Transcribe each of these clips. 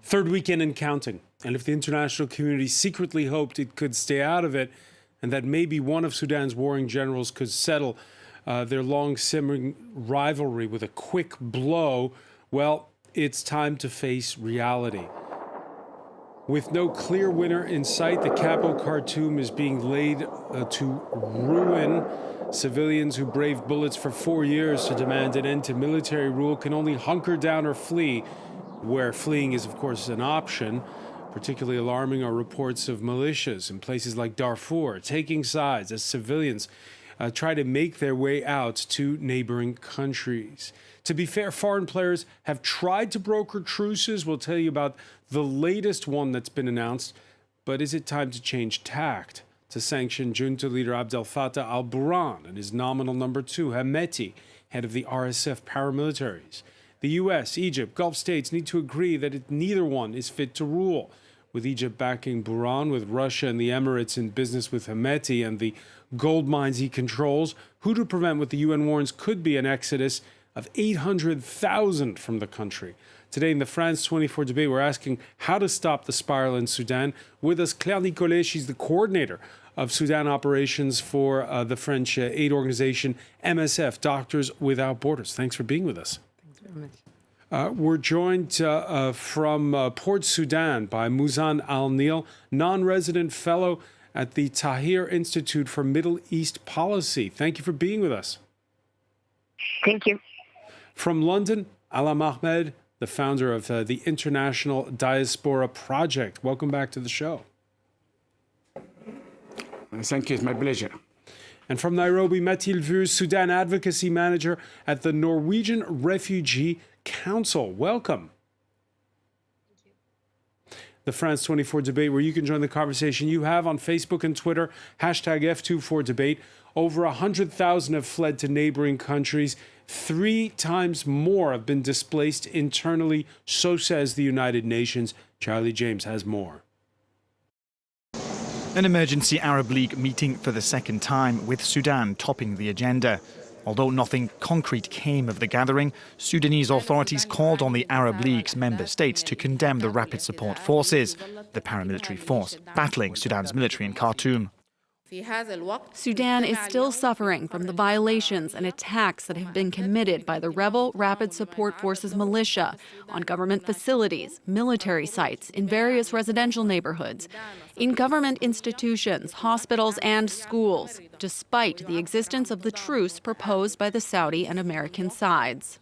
Third weekend and counting. And if the international community secretly hoped it could stay out of it and that maybe one of Sudan's warring generals could settle their long-simmering rivalry with a quick blow, well, it's time to face reality. With no clear winner in sight, the capital Khartoum is being laid to ruin. Civilians who braved bullets for 4 years to demand an end to military rule can only hunker down or flee, where fleeing is, of course, an option. Particularly alarming are reports of militias in places like Darfur taking sides as civilians try to make their way out to neighboring countries. To be fair, foreign players have tried to broker truces. We'll tell you about the latest one that's been announced. But is it time to change tact to sanction junta leader Abdel Fattah al-Burhan and his nominal number 2, Hemeti, head of the RSF paramilitaries? The US, Egypt, Gulf states need to agree that neither one is fit to rule. With Egypt backing Burhan, with Russia and the Emirates in business with Hemeti and the gold mines he controls, who to prevent what the UN warns could be an exodus of 800,000 from the country? Today in the France 24 debate, we're asking how to stop the spiral in Sudan. With us, Claire Nicolet, she's the coordinator of Sudan operations for the French aid organization MSF, Doctors Without Borders. Thanks for being with us. We're joined from Port Sudan by Muzan Al-Nil, non-resident fellow at the Tahrir Institute for Middle East Policy. Thank you for being with us. Thank you. From London, Allam Ahmed, the founder of the International Diaspora Project. Welcome back to the show. Thank you. It's my pleasure. And from Nairobi, Mathilde Vuz, Sudan Advocacy Manager at the Norwegian Refugee Council. Welcome. Thank you. The France 24 debate, where you can join the conversation you have on Facebook and Twitter, hashtag F24debate. Over 100,000 have fled to neighboring countries. 3 times more have been displaced internally, so says the United Nations. Charlie James has more. An emergency Arab League meeting for the second time, with Sudan topping the agenda. Although nothing concrete came of the gathering, Sudanese authorities called on the Arab League's member states to condemn the Rapid Support Forces, the paramilitary force battling Sudan's military in Khartoum. Sudan is still suffering from the violations and attacks that have been committed by the rebel Rapid Support Forces militia on government facilities, military sites, in various residential neighborhoods, in government institutions, hospitals and schools, despite the existence of the truce proposed by the Saudi and American sides.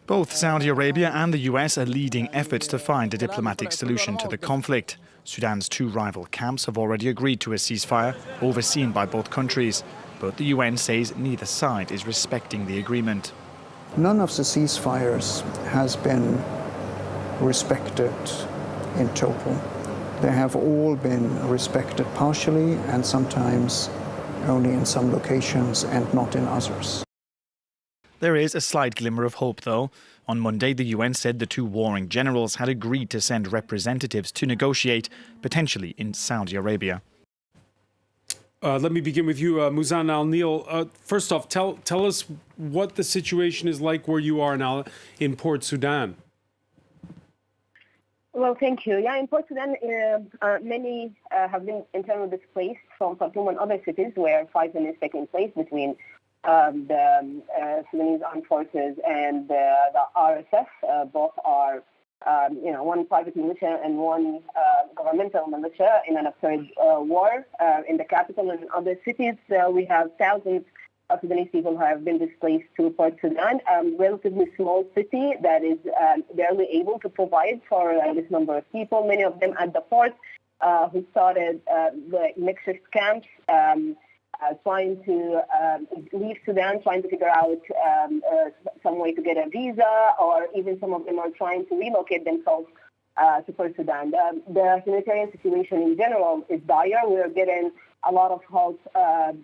Both Saudi Arabia and the US are leading efforts to find a diplomatic solution to the conflict. Sudan's 2 rival camps have already agreed to a ceasefire, overseen by both countries. But the UN says neither side is respecting the agreement. None of the ceasefires has been respected in total. They have all been respected partially and sometimes only in some locations and not in others. There is a slight glimmer of hope, though. On Monday, the UN said the 2 warring generals had agreed to send representatives to negotiate, potentially in Saudi Arabia. Let me begin with you, Muzan Al-Nil. First off, tell us what the situation is like where you are now in Port Sudan. Well, thank you. Yeah, in Port Sudan, many have been internally displaced from Khartoum and other cities where fighting is taking place between the Sudanese armed forces and the RSF. Both are, one private militia and one governmental militia in an absurd war in the capital and in other cities. We have thousands of Sudanese people who have been displaced to Port Sudan, a relatively small city that is barely able to provide for this number of people, many of them at the port, who started the makeshift camps, trying to leave Sudan, trying to figure out some way to get a visa, or even some of them are trying to relocate themselves to Port Sudan. The humanitarian situation in general is dire. We're getting a lot of help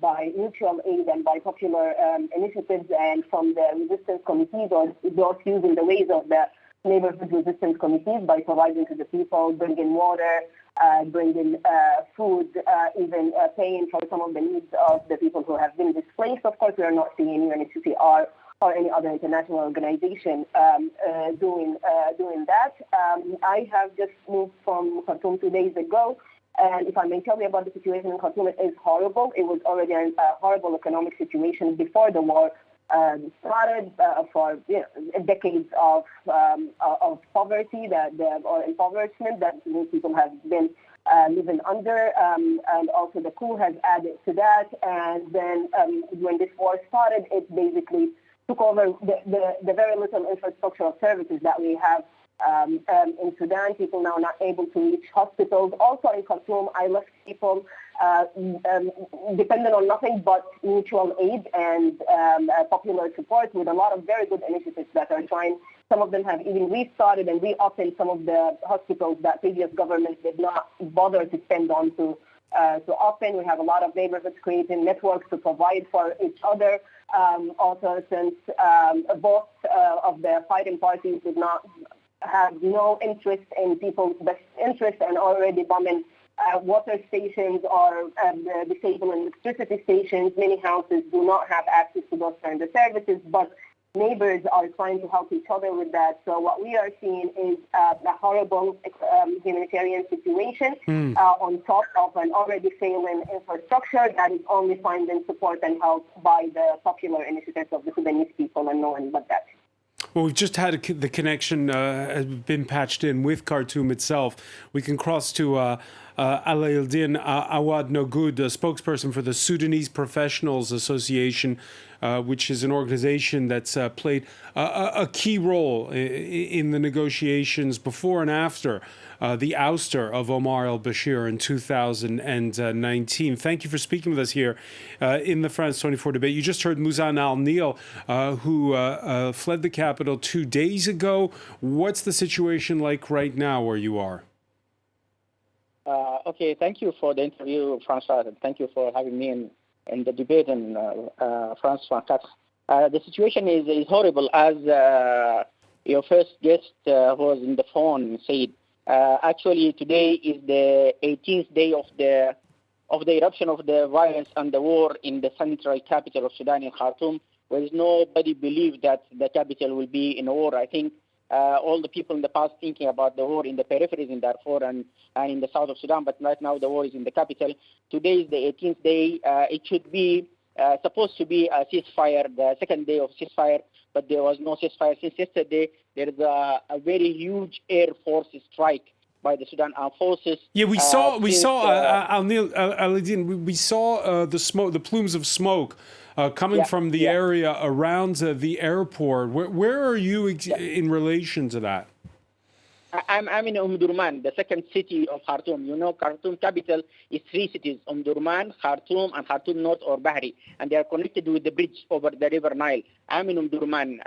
by mutual aid and by popular initiatives and from the resistance committees or those using the ways of the neighborhood resistance committees by providing to the people, bringing water, bringing food, even paying for some of the needs of the people who have been displaced. Of course, we are not seeing UNHCR or any other international organization doing that. I have just moved from Khartoum 2 days ago, and if I may tell you about the situation in Khartoum, it is horrible. It was already a horrible economic situation before the war started, for decades of poverty or impoverishment that people have been living under, and also the coup has added to that. And then when this war started, it basically took over the very little infrastructural services that we have in Sudan. People now not able to reach hospitals. Also in Khartoum, I left people dependent on nothing but mutual aid and popular support, with a lot of very good initiatives that are trying. Some of them have even restarted and reopened some of the hospitals that previous governments did not bother to spend on to open. We have a lot of neighborhoods creating networks to provide for each other. Also, since both of the fighting parties did not have no interest in people's best interest and already bombing water stations or disabling electricity stations, many houses do not have access to those kinds of services, but neighbors are trying to help each other with that. So what we are seeing is a horrible humanitarian situation on top of an already failing infrastructure that is only finding support and help by the popular initiatives of the Sudanese people and no one but that. Well, we've just had the connection has been patched in with Khartoum itself. We can cross to Alaeddin Awad Nogood, a spokesperson for the Sudanese Professionals Association, which is an organization that's played a key role in the negotiations before and after the ouster of Omar al-Bashir in 2019. Thank you for speaking with us here in the France 24 debate. You just heard Muzan al-Nil, who fled the capital 2 days ago. What's the situation like right now where you are? Okay, thank you for the interview, François, and thank you for having me in the debate in France 24. The situation is horrible, as your first guest who was in the phone said. Actually, today is the 18th day of the eruption of the violence and the war in the central capital of Sudan, in Khartoum, where nobody believed that the capital will be in a war. I think all the people in the past thinking about the war in the peripheries in Darfur and in the south of Sudan, but right now the war is in the capital. Today is the 18th day. It should be supposed to be a ceasefire, the second day of ceasefire, but there was no ceasefire since yesterday. There is a very huge air force strike by the Sudan Armed Forces. Yeah, we saw Alaeddin, we saw the smoke, the plumes of smoke coming from the area around the airport. Where are you in relation to that? I'm in Durman, the second city of Khartoum. You know, Khartoum capital is 3 cities: Durman, Khartoum, and Khartoum North or Bahri, and they are connected with the bridge over the River Nile. I'm in Durman.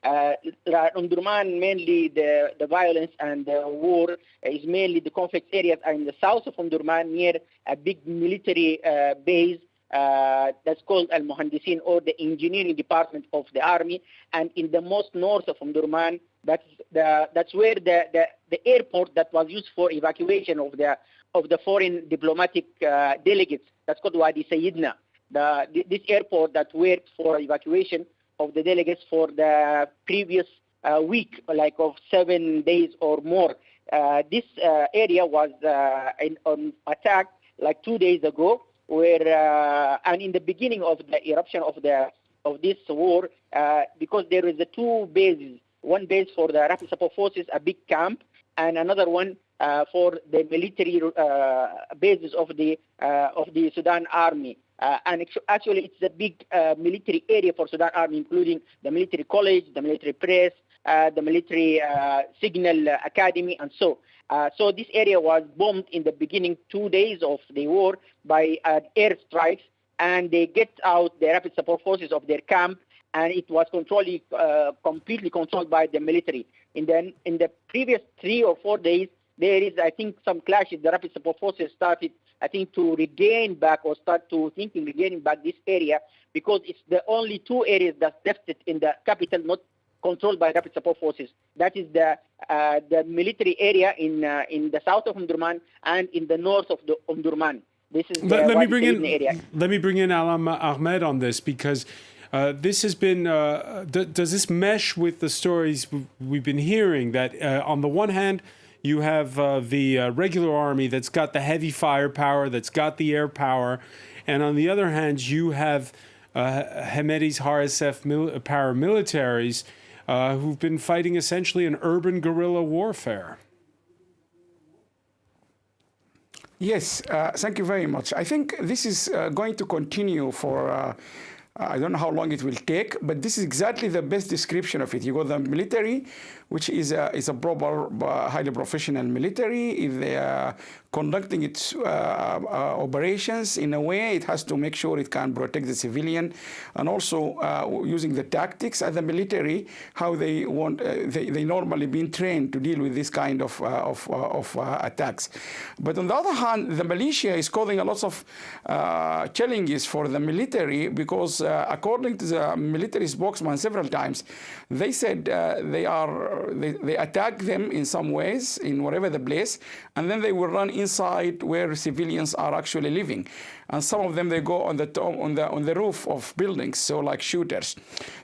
Durman, mainly the violence and the war is mainly the conflict areas are in the south of Durman, near a big military base that's called Al Muhandisin, or the engineering department of the army, and in the most north of Durman, that's where the airport that was used for evacuation of the foreign diplomatic delegates, that's called Wadi Sayyidna. This airport that worked for evacuation of the delegates for the previous week, like of 7 days or more. This area was on attack like 2 days ago, where and in the beginning of the eruption of this war, because there is 2 bases, one base for the Rapid Support Forces, a big camp, and another one for the military bases of the Sudan Army. And actually, it's a big military area for Sudan Army, including the military college, the military press, the military signal academy, and so. So this area was bombed in the beginning 2 days of the war by air strikes, and they get out the Rapid Support Forces of their camp, and it was completely controlled by the military. In the previous 3 or 4 days, there is, I think, some clashes. The Rapid Support Forces started, I think, to regain back or start to thinking regaining back this area, because it's the only 2 areas that's left in the capital not controlled by Rapid Support Forces. That is the military area in the south of Durman and in the north of Durman. This is let me bring in Allam Ahmed on this, because This has been, does this mesh with the stories we've been hearing that on the one hand, you have the regular army that's got the heavy firepower, that's got the air power, and on the other hand, you have Hemedti's RSF paramilitaries who've been fighting essentially an urban guerrilla warfare. Yes, thank you very much. I think this is going to continue for, I don't know how long it will take, but this is exactly the best description of it. You got the military, which is a proper, highly professional military. If they are conducting its operations in a way, it has to make sure it can protect the civilian, and also using the tactics as the military, how they want, they normally been trained to deal with this kind of attacks. But on the other hand, the militia is causing a lot of challenges for the military because according to the military spokesman several times, they said they attack them in some ways in whatever the place, and then they will run inside where civilians are actually living. And some of them, they go on the roof of buildings, so like shooters.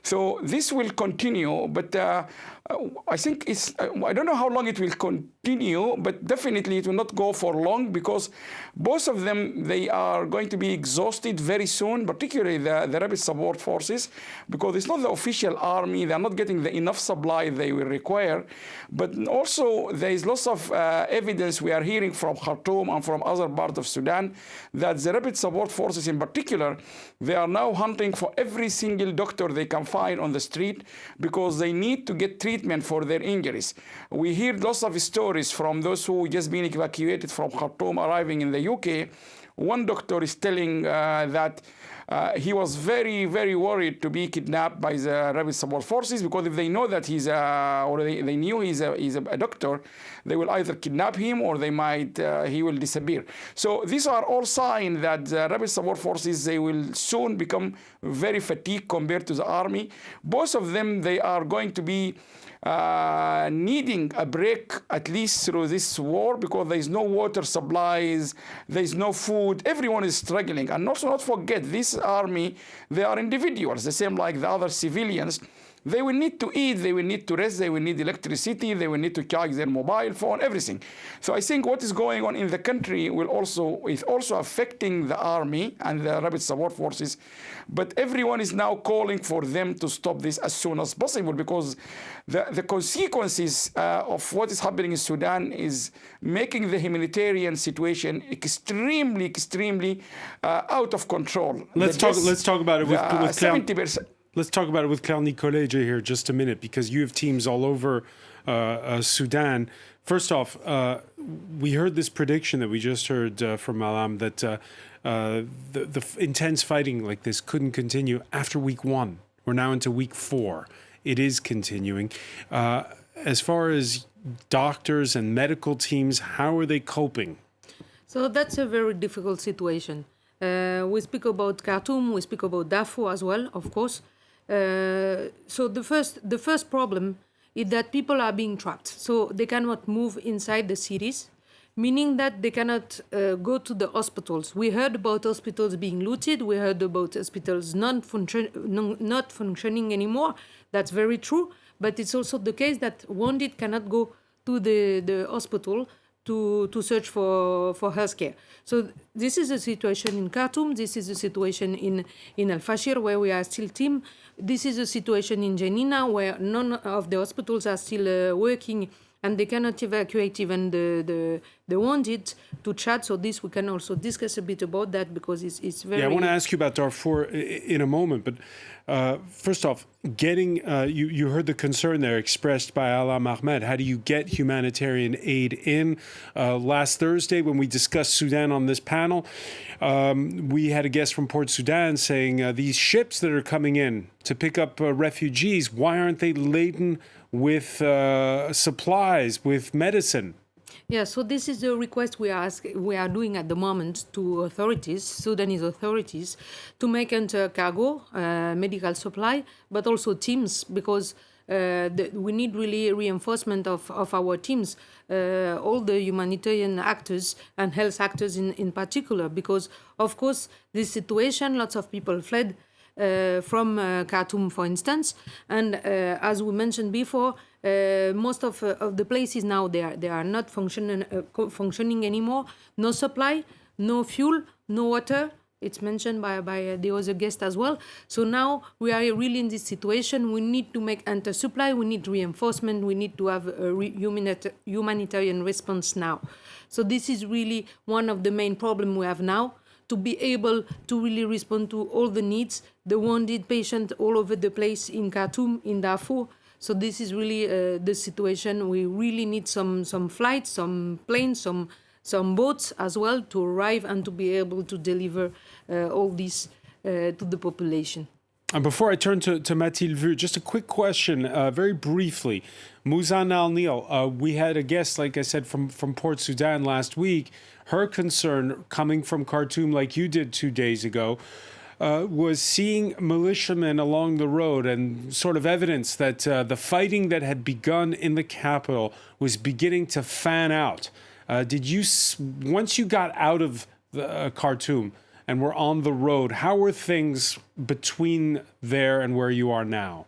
So this will continue, but I think it's, I don't know how long it will continue, but definitely it will not go for long because both of them, they are going to be exhausted very soon, particularly the rapid support forces, because it's not the official army. They're not getting the enough supply they will require. But also there is lots of evidence we are hearing from Khartoum and from other parts of Sudan that the rapid support forces in particular, they are now hunting for every single doctor they can find on the street because they need to get treatment for their injuries. We hear lots of stories from those who just been evacuated from Khartoum arriving in the UK. One doctor is telling that he was very, very worried to be kidnapped by the rapid support forces because if they know that he's or they knew he's a doctor, they will either kidnap him or they might he will disappear. So these are all signs that the rapid support forces, they will soon become very fatigued compared to the army. Both of them, they are going to be needing a break at least through this war because there is no water supplies, there is no food, everyone is struggling. And also not forget, this army, they are individuals, the same like the other civilians. They will need to eat, they will need to rest, they will need electricity, they will need to charge their mobile phone, everything. So I think what is going on in the country is also affecting the army and the rapid support forces. But everyone is now calling for them to stop this as soon as possible because the consequences of what is happening in Sudan is making the humanitarian situation extremely, extremely out of control. Let's talk about it with 70%. Let's talk about it with Claire Nicolet here just a minute, because you have teams all over Sudan. First off, we heard this prediction that we just heard from Alam that the intense fighting like this couldn't continue after week 1. We're now into week 4. It is continuing. As far as doctors and medical teams, how are they coping? So that's a very difficult situation. We speak about Khartoum, we speak about Darfur as well, of course. So the first problem is that people are being trapped. So they cannot move inside the cities, meaning that they cannot go to the hospitals. We heard about hospitals being looted. We heard about hospitals not functioning anymore. That's very true. But it's also the case that wounded cannot go to the hospital to search for healthcare. So this is the situation in Khartoum. This is the situation in Al-Fashir, where we are still team. This is the situation in Janina, where none of the hospitals are still working, and they cannot evacuate even the wounded to Chad. So this we can also discuss a bit about that because it's very... Yeah, I want to ask you about Darfur in a moment, but first off, getting you heard the concern there expressed by Allam Ahmed. How do you get humanitarian aid in? Last Thursday, when we discussed Sudan on this panel, we had a guest from Port Sudan saying these ships that are coming in to pick up refugees, why aren't they laden with supplies, with medicine? Yeah, so this is the request we are doing at the moment to authorities, Sudanese authorities, to make enter cargo, medical supply, but also teams, because we need really reinforcement of our teams, all the humanitarian actors and health actors in particular, because, of course, this situation, lots of people fled. from Khartoum, for instance. And as we mentioned before, most of the places now they are not functioning anymore. No supply, no fuel, no water. It's mentioned by the other guest as well. So now we are really in this situation. We need to make enter-supply. We need reinforcement. We need to have a humanitarian response now. So this is really one of the main problems we have now, to be able to really respond to all the needs, the wounded patients all over the place in Khartoum, in Darfur. So this is really the situation. We really need some flights, some planes, some boats as well to arrive and to be able to deliver all this to the population. And before I turn to Mathilde Vu, just a quick question, very briefly. Muzan Al-Nil, we had a guest, like I said, from Port Sudan last week. Her concern, coming from Khartoum like you did 2 days ago, was seeing militiamen along the road and sort of evidence that the fighting that had begun in the capital was beginning to fan out. Did you, once you got out of Khartoum and were on the road, how were things between there and where you are now?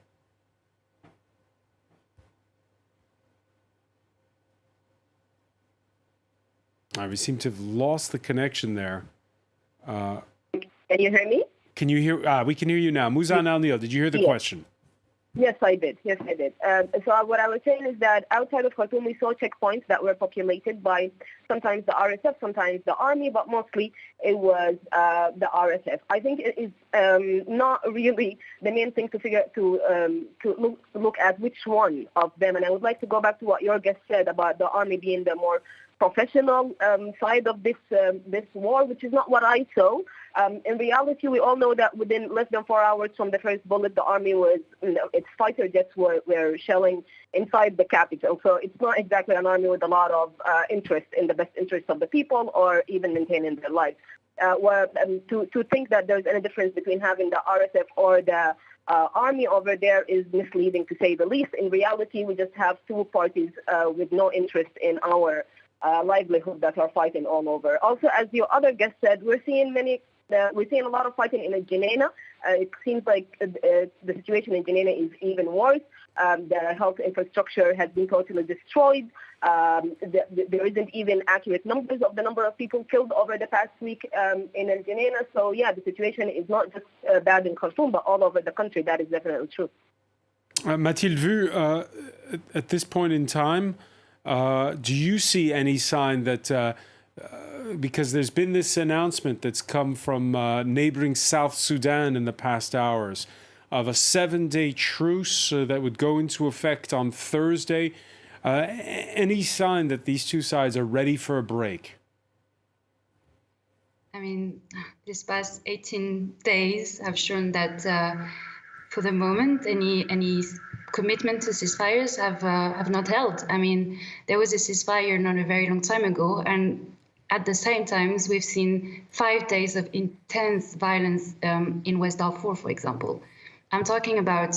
We seem to have lost the connection there. Can you hear me? Can you hear? We can hear you now. Muzan Al-Nil, did you hear the question? Yes, I did. So what I was saying is that outside of Khartoum, we saw checkpoints that were populated by sometimes the RSF, sometimes the army, but mostly it was the RSF. I think it is not really the main thing to look at which one of them. And I would like to go back to what your guest said about the army being the more professional side of this war, which is not what I saw. In reality, we all know that within less than 4 hours from the first bullet, the army was, its fighter jets were shelling inside the capital. So it's not exactly an army with a lot of interest in the best interests of the people or even maintaining their lives. To think that there's any difference between having the RSF or the army over there is misleading, to say the least. In reality, we just have two parties with no interest in our livelihood that are fighting all over. Also, as your other guest said, we're seeing a lot of fighting in Jenaina. It seems like the situation in Jenaina is even worse. The health infrastructure has been totally destroyed. There isn't even accurate numbers of the number of people killed over the past week in Jenaina. So yeah, the situation is not just bad in Khartoum, but all over the country. That is definitely true. Mathilde Vu, at this point in time, do you see any sign that, because there's been this announcement that's come from neighbouring South Sudan in the past hours of a 7-day truce that would go into effect on Thursday, any sign that these two sides are ready for a break? I mean, this past 18 days have shown that for the moment, any commitment to ceasefires have not held. I mean, there was a ceasefire not a very long time ago, and at the same time, we've seen 5 days of intense violence in West Darfur, for example. I'm talking about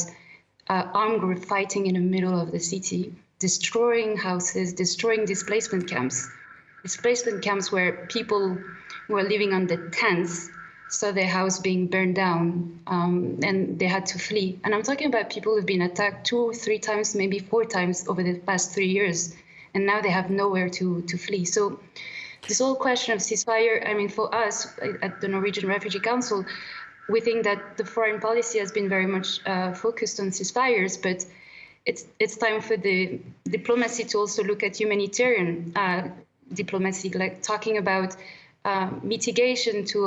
armed group fighting in the middle of the city, destroying houses, destroying displacement camps where people were living under tents, saw their house being burned down, and they had to flee. And I'm talking about people who've been attacked 2, 3 times, maybe 4 times over the past 3 years, and now they have nowhere to flee. So this whole question of ceasefire, I mean, for us at the Norwegian Refugee Council, we think that the foreign policy has been very much focused on ceasefires, but it's time for the diplomacy to also look at humanitarian diplomacy, like talking about mitigation to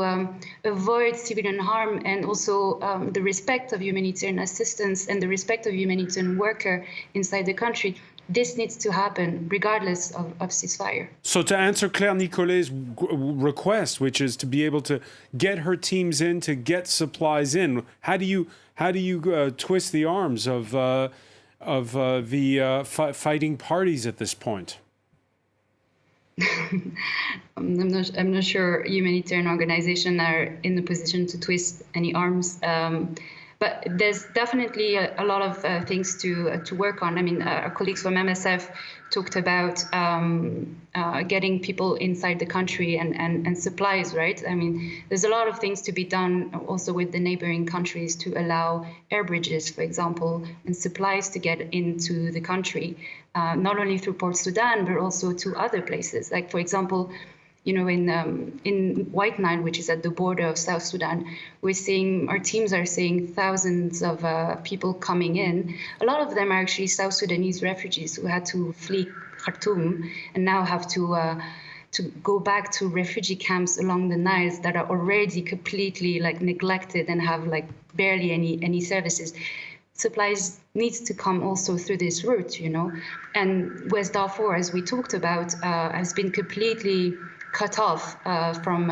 avoid civilian harm, and also the respect of humanitarian assistance and the respect of humanitarian worker inside the country. This needs to happen regardless of ceasefire. So to answer Claire Nicolet's request, which is to be able to get her teams in, to get supplies in, how do you twist the arms of the fighting parties at this point? I'm not sure humanitarian organizations are in the position to twist any arms. But there's definitely a lot of things to work on. I mean, our colleagues from MSF talked about getting people inside the country and supplies, right? I mean, there's a lot of things to be done also with the neighboring countries to allow air bridges, for example, and supplies to get into the country, not only through Port Sudan, but also to other places. Like, for example, you know, in White Nile, which is at the border of South Sudan, our teams are seeing thousands of people coming in. A lot of them are actually South Sudanese refugees who had to flee Khartoum and now have to go back to refugee camps along the Nile that are already completely neglected and have barely any services. Supplies needs to come also through this route, you know. And West Darfur, as we talked about, has been completely cut off from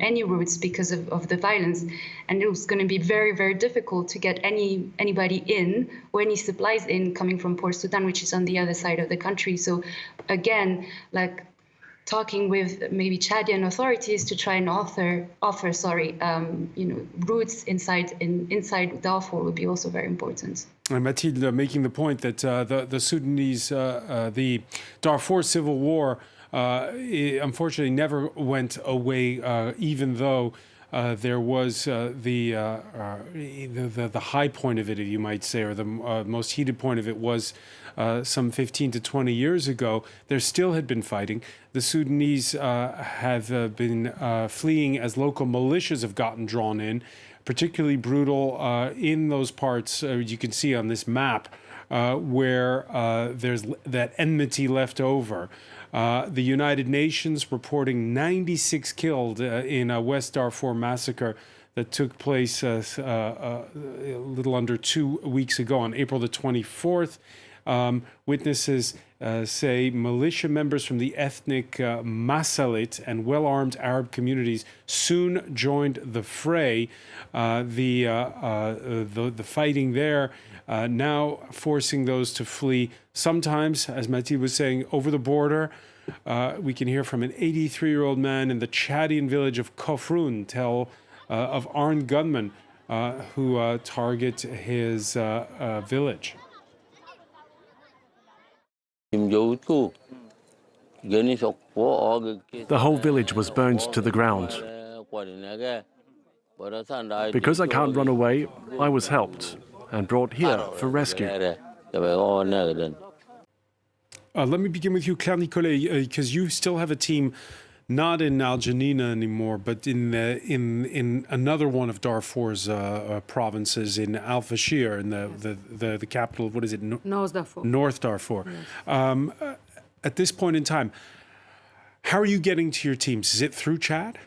any routes because of the violence, and it was going to be very, very difficult to get anybody in or any supplies in coming from Port Sudan, which is on the other side of the country. So again, talking with maybe Chadian authorities to try and offer routes inside Darfur would be also very important. And Mathilde making the point that the Sudanese, the Darfur civil war, unfortunately never went away, even though there was the high point of it, you might say, or the most heated point of it was some 15 to 20 years ago. There still had been fighting. The Sudanese have been fleeing as local militias have gotten drawn in, particularly brutal in those parts you can see on this map where there's that enmity left over. The United Nations reporting 96 killed in a West Darfur massacre that took place a little under 2 weeks ago on April the 24th. Witnesses say militia members from the ethnic Masalit and well-armed Arab communities soon joined the fray. The fighting there now forcing those to flee. Sometimes, as Mathilde was saying, over the border. We can hear from an 83-year-old man in the Chadian village of Kofrun tell of armed gunmen who target his village. The whole village was burned to the ground. Because I can't run away, I was helped and brought here for rescue. Let me begin with you, Claire Nicolet, because you still have a team not in Al Janina anymore, but in another one of Darfur's provinces, in Al Fashir, in the capital. What is it? North Darfur. North Darfur. Yes. At this point in time, how are you getting to your teams? Is it through Chad?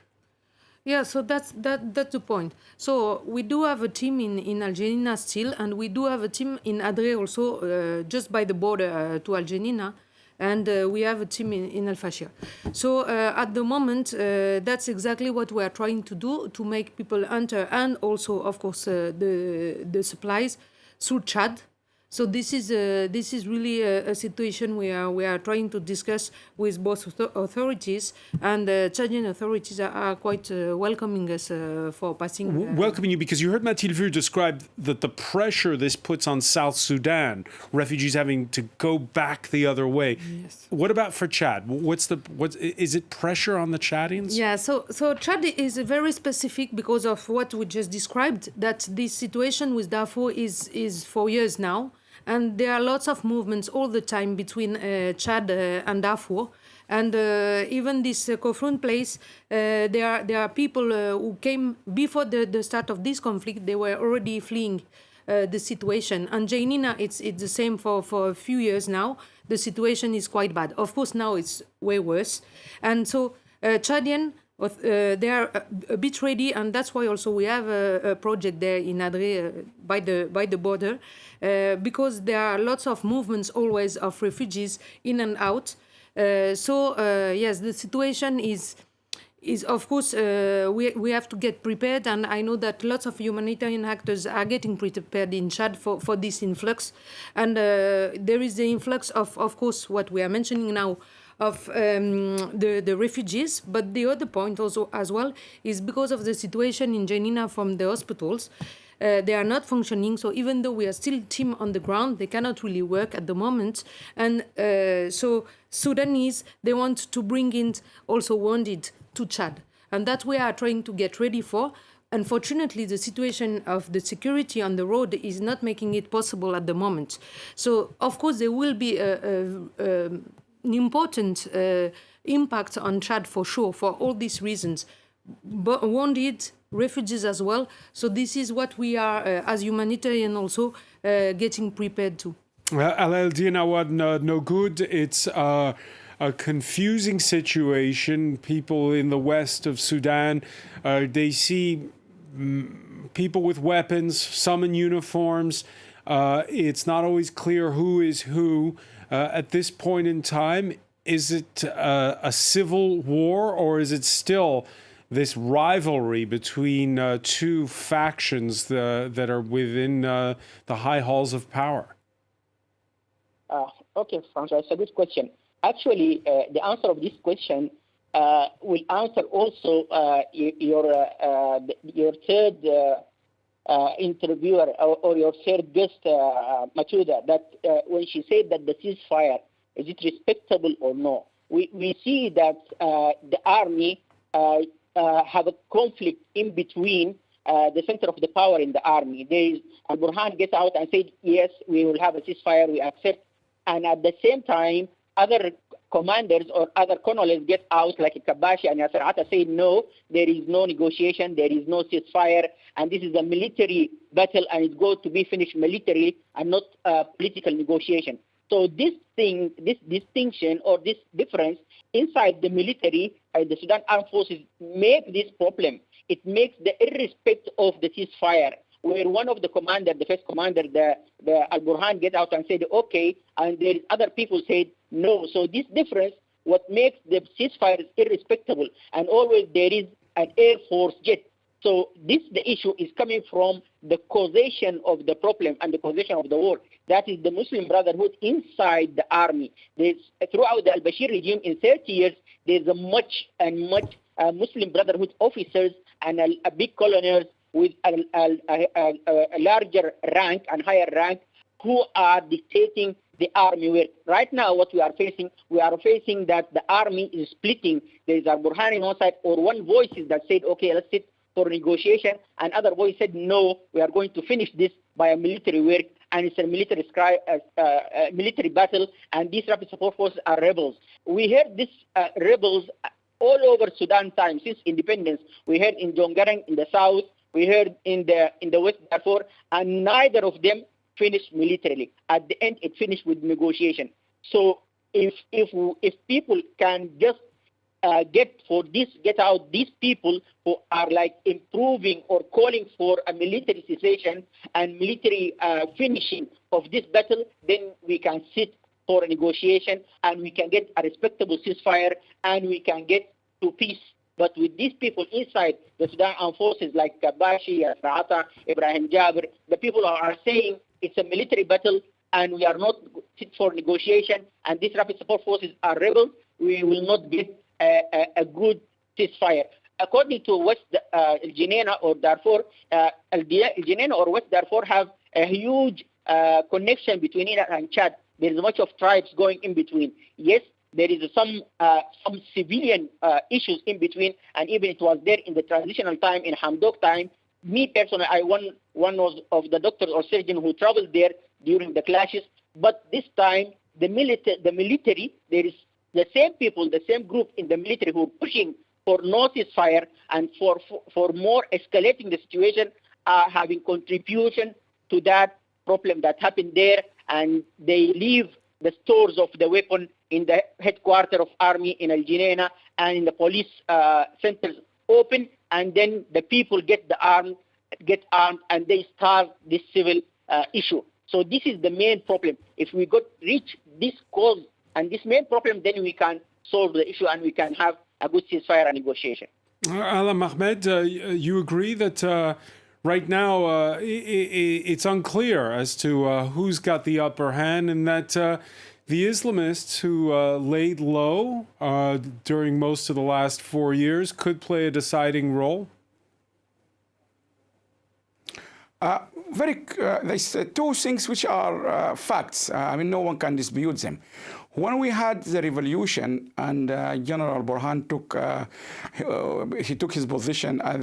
Yeah, so that's the point. So we do have a team in Al Janina still, and we do have a team in Adre also, just by the border to Al Janina, and we have a team in Al Fashir. So at the moment, that's exactly what we are trying to do, to make people enter, and also, of course, the supplies through Chad. So this is really a situation we are trying to discuss with both authorities, and Chadian authorities are quite welcoming us for passing. Welcoming you, because you heard Mathilde describe that the pressure this puts on South Sudan, refugees having to go back the other way. Yes. What about for Chad? Is it pressure on the Chadians? Yeah, so Chad is very specific because of what we just described, that this situation with Darfur is for years now. And there are lots of movements all the time between Chad and Darfur. And even this Kofrun place, there are people who came before the start of this conflict. They were already fleeing the situation. And Janina, it's the same for a few years now. The situation is quite bad. Of course, now it's way worse. And so Chadian, they are a bit ready, and that's why also we have a project there in Adre by the border, because there are lots of movements always of refugees in and out. Yes, the situation is of course we have to get prepared, and I know that lots of humanitarian actors are getting prepared in Chad for this influx, and there is the influx of course what we are mentioning now, of the refugees, but the other point also as well is because of the situation in Janina from the hospitals. They are not functioning. So even though we are still team on the ground, they cannot really work at the moment. And so Sudanese, they want to bring in also wounded to Chad. And that we are trying to get ready for. Unfortunately, the situation of the security on the road is not making it possible at the moment. So, of course, there will be an important impact on Chad for sure, for all these reasons. But wounded, refugees as well. So this is what we are, as humanitarian also, getting prepared to. Al-Eldin Awad, no good. It's a confusing situation. People in the west of Sudan, they see people with weapons, some in uniforms. It's not always clear who is who. At this point in time, is it a civil war, or is it still this rivalry between two factions that are within the high halls of power? Okay, Francois, it's a good question. Actually, the answer of this question will answer also your third interviewer or your third guest, Machuda, that when she said that the ceasefire, is it respectable or no? We see that the army have a conflict in between the center of the power in the army. Al-Burhan gets out and said, yes, we will have a ceasefire, we accept. And at the same time, other commanders or other colonels get out, like Kabashi and Yasser Atta, say, no, there is no negotiation, there is no ceasefire, and this is a military battle, and it's going to be finished militarily and not political negotiation. So this distinction or this difference inside the military, the Sudan Armed Forces make this problem. It makes the irrespective of the ceasefire, where one of the commander, the first commander, the Al-Burhan, get out and said, okay, and there is other people said no. So this difference, what makes the ceasefire irrespectable, and always there is an Air Force jet. So the issue is coming from the causation of the problem and the causation of the war. That is the Muslim Brotherhood inside the army. Throughout the al-Bashir regime in 30 years, there's a much Muslim Brotherhood officers and a big colonels with a larger rank and higher rank who are dictating the army work. Right now, what we are facing that the army is splitting. There is Al-Burhan on one side, or one voice that said, okay, let's sit for negotiation, and other voice said, no, we are going to finish this by a military work, and it's a military battle, and these rapid support forces are rebels. We heard these rebels all over Sudan time since independence. We heard in Jongarang in the south, we heard in the West Darfur, and neither of them finished militarily. At the end, it finished with negotiation. So if people can just get out these people who are like improving or calling for a military cessation and military finishing of this battle, then we can sit for a negotiation and we can get a respectable ceasefire and we can get to peace. But with these people inside the Sudan Armed Forces like Kabashi, Asra'ata, Ibrahim Jabir, the people are saying it's a military battle and we are not fit for negotiation and these rapid support forces are rebels, we will not get a good ceasefire. According to West Al-Jenaina or Darfur, Al-Jenaina or West Darfur have a huge connection between it and Chad. There is much of tribes going in between. Yes, there is some civilian issues in between, and even it was there in the transitional time, in Hamdok time. Me personally, I one of the doctors or surgeons who traveled there during the clashes. But this time, the military, there is the same people, the same group in the military who are pushing for no ceasefire and for more escalating the situation, are having contribution to that problem that happened there, and they leave the stores of the weapon in the headquarters of army in Al-Jenaina and in the police centers open, and then the people get armed, and they start this civil issue. So this is the main problem. If we reach this cause and this main problem, then we can solve the issue and we can have a good ceasefire and negotiation. Allam Ahmed, you agree that right now it's unclear as to who's got the upper hand, and that the Islamists who laid low during most of the last 4 years could play a deciding role? There's two things which are facts. I mean, no one can dispute them. When we had the revolution and General Burhan took his position as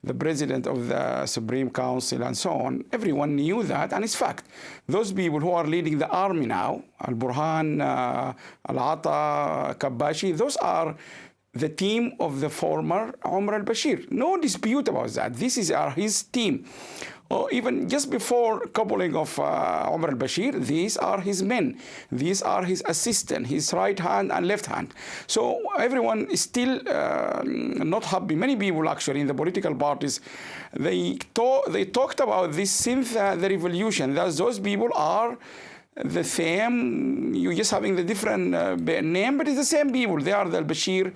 the president of the Supreme Council and so on, everyone knew that, and it's fact. Those people who are leading the army now, Al-Burhan, Al-Ata, Kabbashi, those are the team of the former Omar al-Bashir. No dispute about that. This is his team. Even just before coupling of Omar al-Bashir, these are his men. These are his assistant, his right hand and left hand. So everyone is still not happy. Many people actually in the political parties, they talked about this since the revolution. That those people are the same, you're just having the different name, but it's the same people. They are the al-Bashir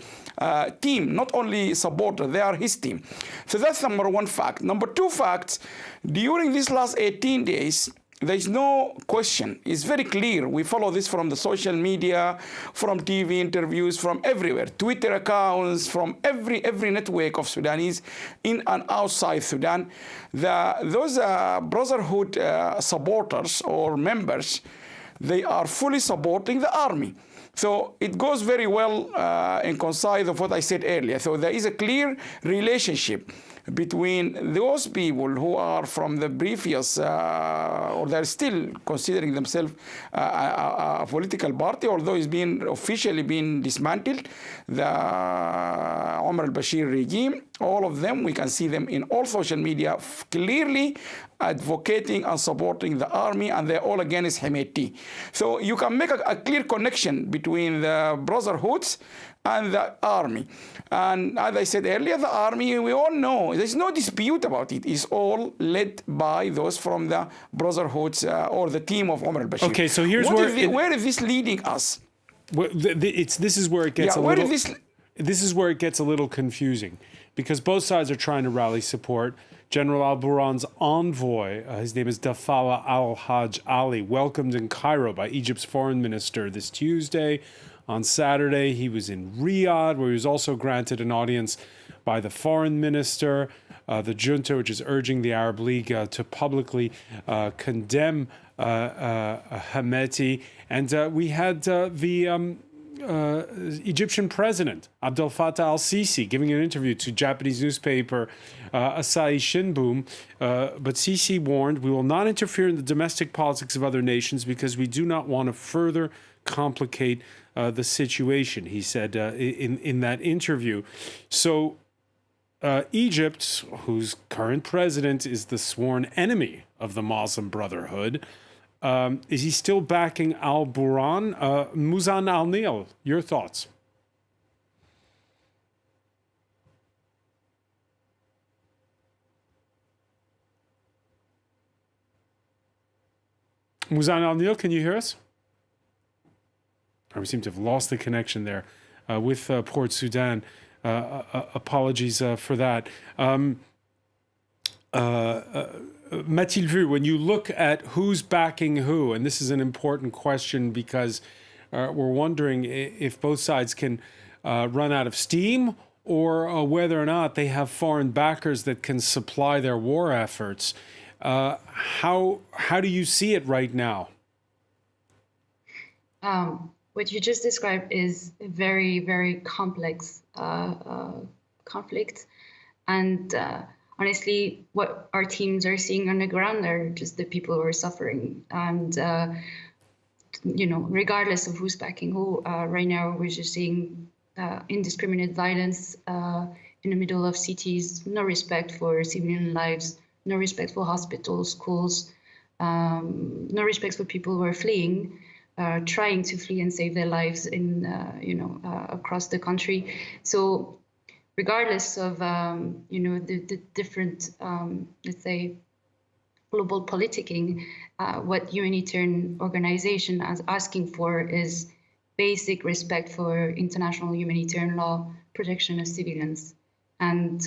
team, not only supporters, they are his team. So that's number one fact. Number two fact, during these last 18 days, there's no question. It's very clear. We follow this from the social media, from TV interviews, from everywhere. Twitter accounts, from every network of Sudanese in and outside Sudan. Those Brotherhood supporters or members, they are fully supporting the army. So it goes very well in coincide of what I said earlier. So there is a clear relationship between those people who are from the previous, or they're still considering themselves a political party, although it's been officially been dismantled, the Omar al-Bashir regime, all of them, we can see them in all social media clearly advocating and supporting the army, and they're all against Hemeti. So you can make a clear connection between the brotherhoods and the army. And as I said earlier, the army, we all know, there's no dispute about it. It's all led by those from the brotherhoods or the team of Omar al-Bashir. Okay, so here's where is this leading us? This is where it gets this is where it gets a little confusing, because both sides are trying to rally support. General al-Burhan's envoy, his name is Dafawa al-Hajj Ali, welcomed in Cairo by Egypt's foreign minister this Tuesday. On Saturday, he was in Riyadh, where he was also granted an audience by the foreign minister. The junta, which is urging the Arab League to publicly condemn Hemeti. And we had the Egyptian president, Abdel Fattah al-Sisi, giving an interview to Japanese newspaper Asahi Shinbun. But Sisi warned, "We will not interfere in the domestic politics of other nations because we do not want to further complicate the situation," he said in that interview. So Egypt, whose current president is the sworn enemy of the Muslim Brotherhood, is he still backing al-Burhan? Muzan al-Nil, your thoughts? Muzan al-Nil, can you hear us? We seem to have lost the connection there with Port Sudan. Apologies for that. Mathilde Vu, when you look at who's backing who, and this is an important question because we're wondering if both sides can run out of steam or whether or not they have foreign backers that can supply their war efforts. How do you see it right now? What you just described is a very, very complex conflict. And honestly, what our teams are seeing on the ground are just the people who are suffering. And, regardless of who's backing who, right now we're just seeing indiscriminate violence in the middle of cities, no respect for civilian lives, no respect for hospitals, schools, no respect for people who are fleeing. Trying to flee and save their lives in, across the country. So regardless of, the different, let's say, global politicking, what humanitarian organization is asking for is basic respect for international humanitarian law, protection of civilians, and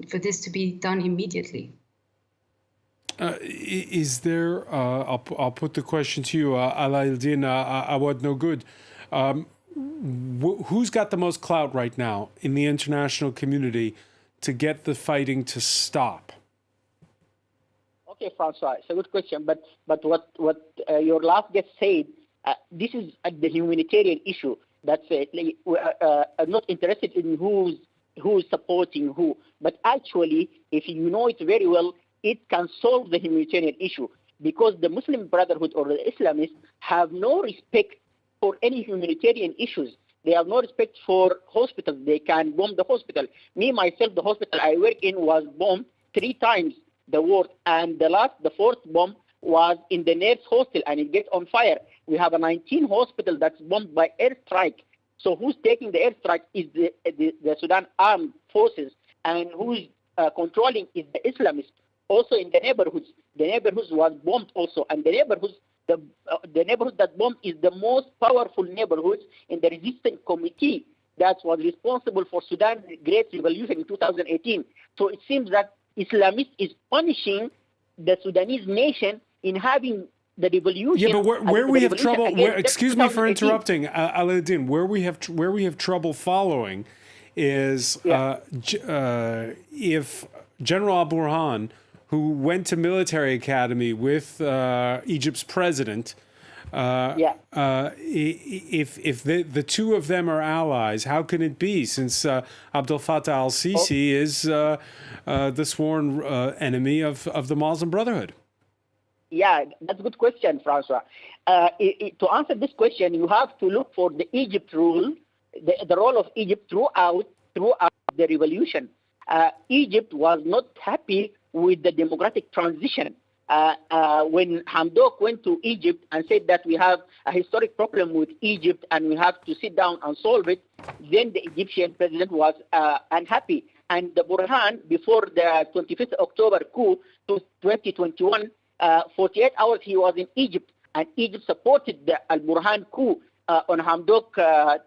for this to be done immediately. Is there, I'll put the question to you, Alaeddin Awad No Good. Who's got the most clout right now in the international community to get the fighting to stop? Okay, Francois, it's a good question. But what your last guest said, this is the humanitarian issue. That's not interested in who's supporting who. But actually, if you know it very well, it can solve the humanitarian issue, because the Muslim Brotherhood or the Islamists have no respect for any humanitarian issues. They have no respect for hospitals. They can bomb the hospital. Me, myself, the hospital I work in was bombed 3 times the war, and the fourth bomb was in the nurse hostel, and it gets on fire. We have a 19 hospital that's bombed by airstrike. So who's taking the airstrike is the Sudan armed forces, and who's controlling is the Islamists. Also in the neighborhoods was bombed also, and the neighborhood that bombed is the most powerful neighborhoods in the resistance committee that was responsible for Sudan's Great Revolution in 2018. So it seems that Islamists is punishing the Sudanese nation in having the revolution. Yeah, but where we have trouble, excuse me for interrupting, Aladdin, where we have trouble following is if General al-Burhan, who went to military academy with Egypt's president, if the two of them are allies, how can it be, since Abdel Fattah al-Sisi is the sworn enemy of the Muslim Brotherhood? Yeah, that's a good question, Francois. To answer this question, you have to look for the Egypt role, the role of Egypt throughout the revolution. Egypt was not happy with the democratic transition. When Hamdok went to Egypt and said that we have a historic problem with Egypt and we have to sit down and solve it, then the Egyptian president was unhappy. And the Burhan, before the 25th October coup to 2021, 48 hours he was in Egypt, and Egypt supported the al-Burhan coup on Hamdok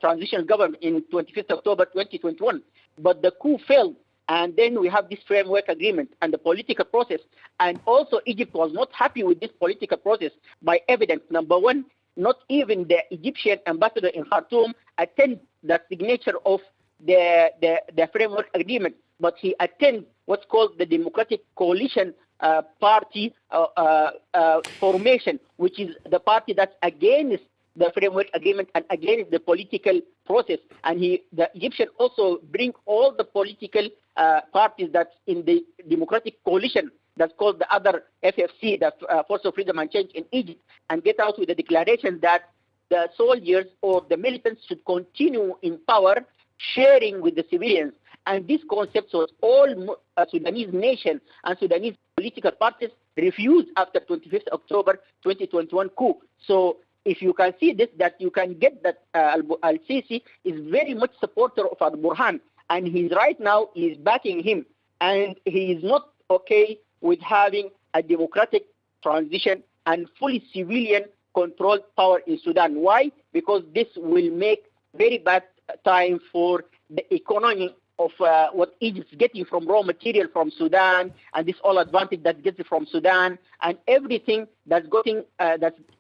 transitional government in 25th October 2021. But the coup failed. And then we have this framework agreement and the political process. And also Egypt was not happy with this political process by evidence. Number one, not even the Egyptian ambassador in Khartoum attended the signature of the framework agreement, but he attended what's called the Democratic Coalition Party formation, which is the party that's against the framework agreement and against the political process. And the Egyptian also bring all the political parties that's in the democratic coalition, that's called the other FFC, the Force of Freedom and Change in Egypt, and get out with a declaration that the soldiers or the militants should continue in power, sharing with the civilians. And this concept was all Sudanese nation and Sudanese political parties refused after 25th October 2021 coup. So if you can see this, that you can get that al-Sisi is very much supporter of al-Burhan, and he's right now is backing him, and he is not okay with having a democratic transition and fully civilian controlled power in Sudan. Why? Because this will make very bad time for the economy of what Egypt's getting from raw material from Sudan, and this all advantage that gets from Sudan, and everything that's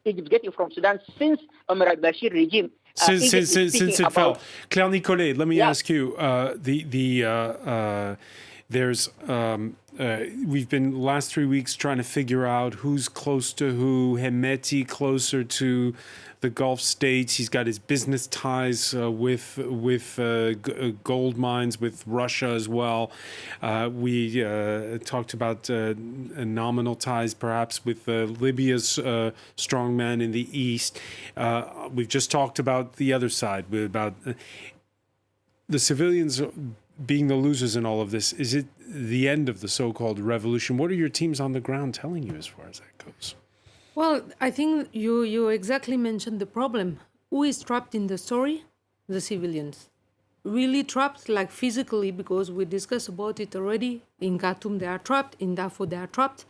Egypt's getting from Sudan since Omar al-Bashir regime. Since it fell. Claire Nicolet, let me ask you, we've been last 3 weeks trying to figure out who's close to who. Hemeti closer to the Gulf states. He's got his business ties with gold mines with Russia as well. We talked about nominal ties perhaps with Libya's strongman in the east. We've just talked about the other side, about the civilians being the losers in all of this. Is it the end of the so-called revolution? What are your teams on the ground telling you as far as that goes? Well, I think you exactly mentioned the problem. Who is trapped in the story? The civilians. Really trapped, like physically, because we discussed about it already. In Khartoum, they are trapped. In Darfur, they are trapped.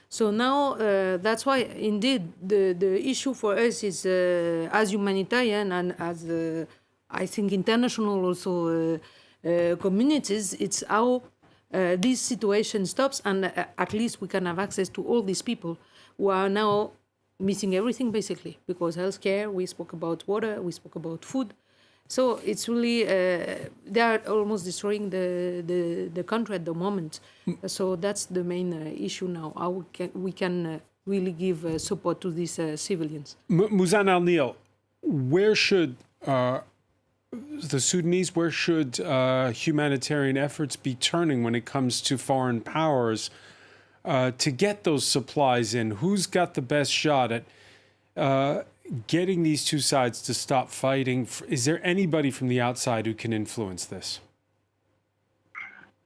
So now, that's why, indeed, the issue for us is, as humanitarian and as, I think, international also communities, it's how this situation stops, and at least we can have access to all these people who are now missing everything, basically, because healthcare, we spoke about water, we spoke about food, So it's really, they are almost destroying the country at the moment. So that's the main issue now. How we can really give support to these civilians. Muzan Al-Nil, where should the Sudanese, where should humanitarian efforts be turning when it comes to foreign powers to get those supplies in? Who's got the best shot at getting these two sides to stop fighting? Is there anybody from the outside who can influence this?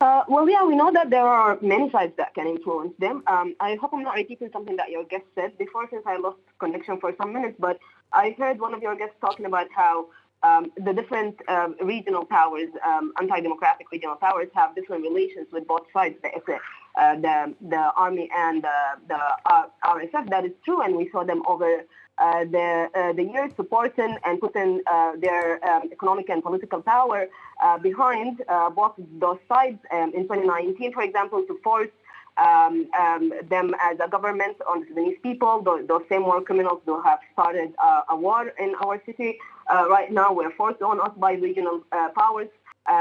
Well, yeah, we know that there are many sides that can influence them. I hope I'm not repeating something that your guest said before, since I lost connection for some minutes, but I heard one of your guests talking about how the different regional powers, anti-democratic regional powers, have different relations with both sides, the army and the RSF. That is true, and we saw them over the years supporting and putting their economic and political power behind both those sides. In 2019, for example, to force them as a government on the Sudanese people, those same war criminals who have started a war in our city. Right now, we're forced on us by regional powers.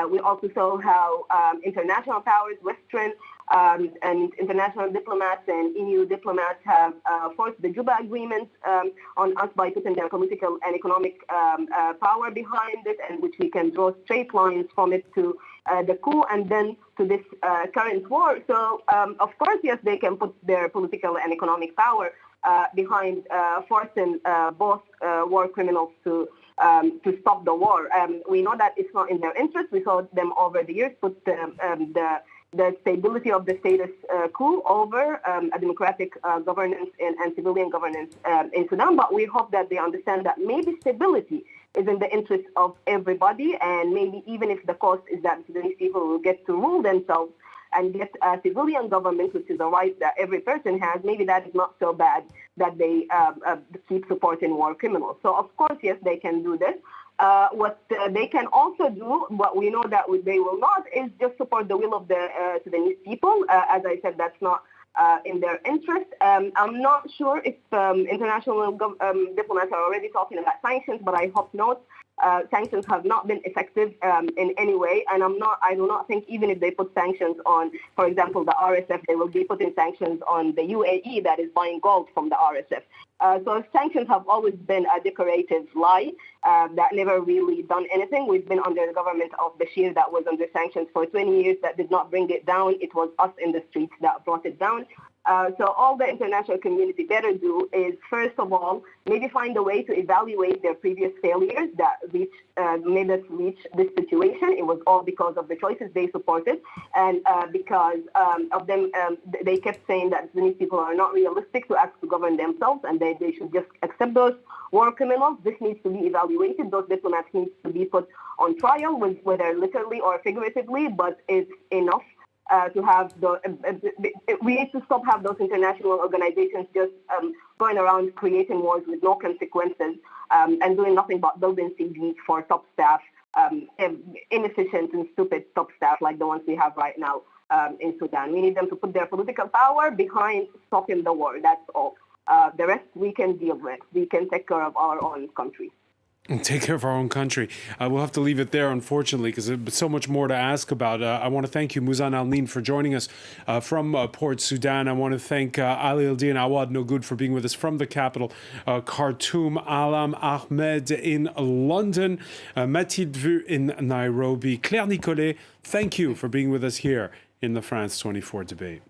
We also saw how international powers, Western and international diplomats and EU diplomats have forced the Juba Agreement on us by putting their political and economic power behind it, and which we can draw straight lines from it to the coup and then to this current war. So, of course, yes, they can put their political and economic power behind forcing both war criminals to stop the war. We know that it's not in their interest. We saw them over the years put the stability of the status quo over a democratic governance and civilian governance in Sudan. But we hope that they understand that maybe stability is in the interest of everybody, and maybe even if the cost is that Sudanese people will get to rule themselves and get a civilian government, which is a right that every person has, maybe that is not so bad that they keep supporting war criminals. So, of course, yes, they can do this. What they can also do, what we know that they will not, is just support the will of the Sudanese people. As I said, that's not in their interest. I'm not sure if international diplomats are already talking about sanctions, but I hope not. Sanctions have not been effective in any way, and I do not think even if they put sanctions on, for example, the RSF, they will be putting sanctions on the UAE that is buying gold from the RSF. So sanctions have always been a decorative lie that never really done anything. We've been under the government of Bashir that was under sanctions for 20 years that did not bring it down. It was us in the streets that brought it down. So all the international community better do is, first of all, maybe find a way to evaluate their previous failures that made us reach this situation. It was all because of the choices they supported, and because of them, they kept saying that Sudanese people are not realistic to ask to govern themselves, and they should just accept those war criminals. This needs to be evaluated. Those diplomats need to be put on trial, whether literally or figuratively, but it's enough. To have we need to stop have those international organizations just going around creating wars with no consequences and doing nothing but building CVs for top staff, inefficient and stupid top staff like the ones we have right now in Sudan. We need them to put their political power behind stopping the war. That's all. The rest we can deal with. We can take care of our own country. And take care of our own country. We'll have to leave it there, unfortunately, because there's so much more to ask about. I want to thank you, Muzan Al-Nin, for joining us from Port Sudan. I want to thank Ali Eldin Awad No Good for being with us from the capital, Khartoum, Allam Ahmed in London, Mathilde Vu in Nairobi. Claire Nicolet, thank you for being with us here in the France 24 debate.